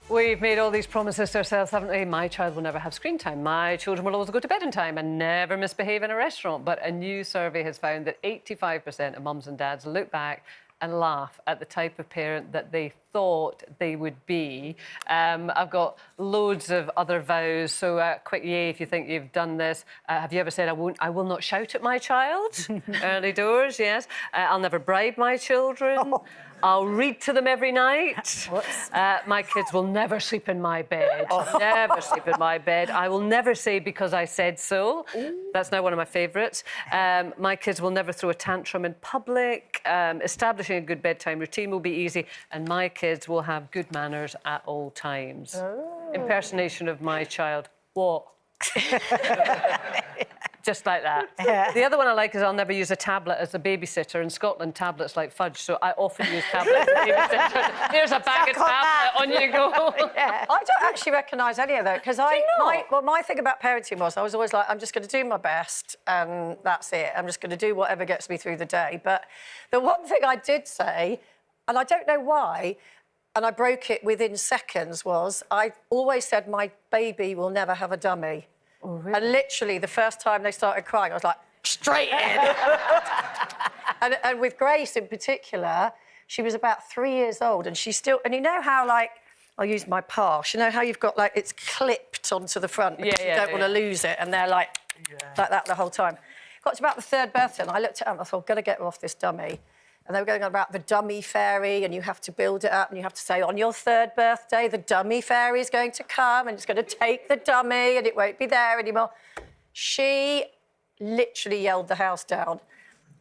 We've made all these promises to ourselves, haven't we? My child will never have screen time. My children will always go to bed in time and never misbehave in a restaurant. But a new survey has found that 85% of mums and dads look back and laugh at the type of parent that they thought they would be. I've got loads of other vows, so quick yay if you think you've done this. Have you ever said, I will not shout at my child? Early doors, yes. I'll never bribe my children. Oh. I'll read to them every night. My kids will never sleep in my bed. Never sleep in my bed. I will never say because I said so. Ooh. That's now one of my favourites. My kids will never throw a tantrum in public. Establishing a good bedtime routine will be easy. And my kids will have good manners at all times. Oh. Impersonation of my child. What? Just like that. Yeah. The other one I like is I'll never use a tablet as a babysitter. In Scotland, tablets like fudge, so I often use tablets as a babysitter. Here's a bag of tablet, on you go. Yeah. I don't actually recognise any of that, because my thing about parenting was I was always like, I'm just going to do my best and that's it. I'm just going to do whatever gets me through the day. But the one thing I did say, and I don't know why, and I broke it within seconds, was I always said my baby will never have a dummy. Oh, really? And literally, the first time they started crying, I was like, straight in. and with Grace in particular, she was about 3 years old, and she still... And you know how, like, I'll use my pass, you know how you've got, like, it's clipped onto the front because you don't want to lose it, and they're like that the whole time. Got to about the third birthday, and I looked at her and I thought, I'm going to get her off this dummy. And they were going on about the dummy fairy, and you have to build it up, and you have to say, on your third birthday, the dummy fairy is going to come, and it's going to take the dummy, and it won't be there anymore. She literally yelled the house down.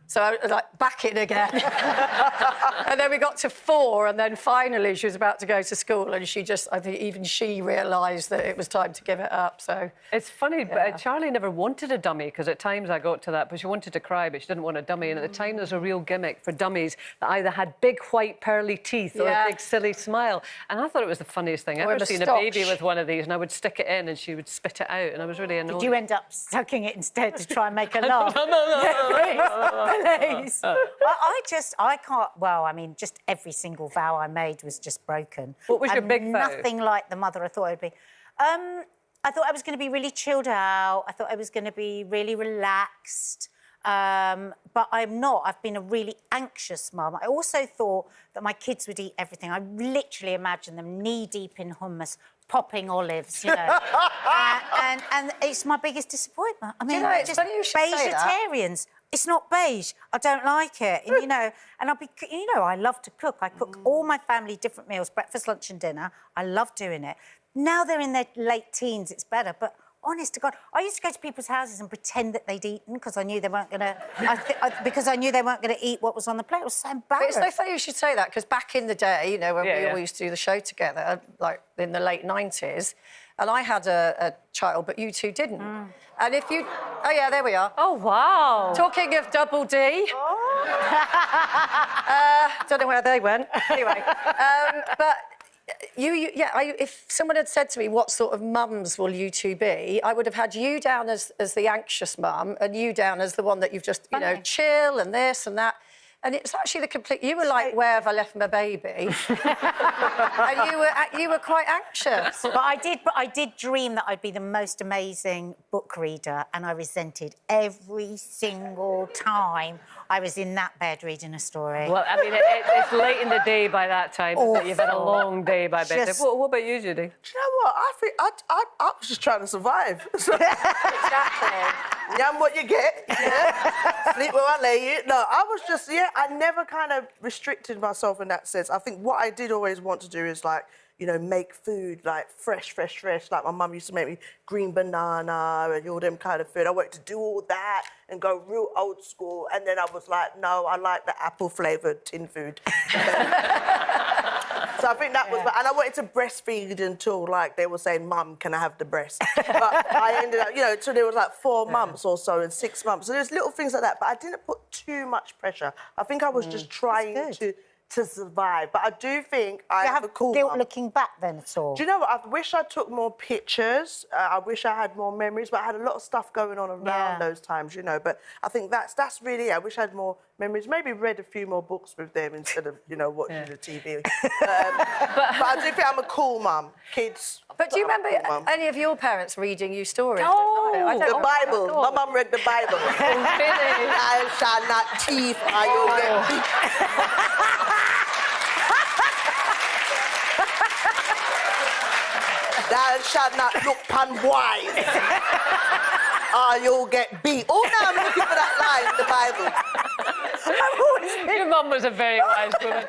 So I was like, back in again. And then we got to 4, and then finally she was about to go to school, and she just, I think even she realised that it was time to give it up, so... It's funny, but Charlie never wanted a dummy, because at times I got to that, but she wanted to cry, but she didn't want a dummy, and at the time there's a real gimmick for dummies that either had big, white, pearly teeth or a big, silly smile, and I thought it was the funniest thing. I've ever seen a baby with one of these, and I would stick it in, and she would spit it out, and I was really annoyed. Did you end up sucking it instead to try and make her laugh? No. Please. I can't... Well, I mean, just every single vow I made was just broken. What was your big vow? Nothing like the mother I thought I'd be. I thought I was going to be really chilled out. I thought I was going to be really relaxed. But I'm not. I've been a really anxious mum. I also thought that my kids would eat everything. I literally imagined them knee-deep in hummus, popping olives, you know. and it's my biggest disappointment. I mean, just vegetarians. It's not beige. I don't like it. And, you know, and I love to cook. I cook all my family different meals, breakfast, lunch and dinner. I love doing it. Now they're in their late teens, it's better. But honest to God, I used to go to people's houses and pretend that they'd eaten because I knew they weren't going to... because I knew they weren't going to eat what was on the plate. It was so embarrassing. But it's so funny you should say that, because back in the day, you know, when we all used to do the show together, like in the late 90s, and I had a child, but you two didn't. And if you... Oh, yeah, there we are. Oh, wow. Talking of double D... don't know where they went. Anyway, but... if someone had said to me, what sort of mums will you two be, I would have had you down as the anxious mum and you down as the one that you've just, you know, chill and this and that. And it's actually the complete... You were like, where have I left my baby? And you were quite anxious. But I did dream that I'd be the most amazing book reader, and I resented every single time I was in that bed reading a story. Well, I mean, it's late in the day by that time. You've had a long day by bed. What about you, Judi? Do you know what? I think I was just trying to survive. Exactly. Yam what you get. Yeah. Sleep where I lay you. No, I was just, I never kind of restricted myself in that sense. I think what I did always want to do is, like, you know, make food, like, fresh. Like, my mum used to make me green banana and all them kind of food. I wanted to do all that and go real old school. And then I was like, no, I like the apple-flavoured tin food. So I think that was... And I wanted to breastfeed until, like, they were saying, Mum, can I have the breast? But I ended up, you know, so there was, like, 4 months or so and 6 months. So there's little things like that. But I didn't put too much pressure. I think I was just trying to survive. But I do think I have a cool guilt mum. looking back then at all? Do you know what? I wish I took more pictures. I wish I had more memories, but I had a lot of stuff going on around those times, you know. But I think that's really... I wish I had more memories. Maybe read a few more books with them instead of, you know, watching the TV. But I do think I'm a cool mum. Kids. But do you remember any of your parents reading you stories? Oh, I don't The Bible. My mum read the Bible. Really? I shall not thief, or you'll get beat. Thou shalt not look upon boys, or you'll get beat. Oh, no, I'm looking for that line in the Bible. Your mum was a very wise woman.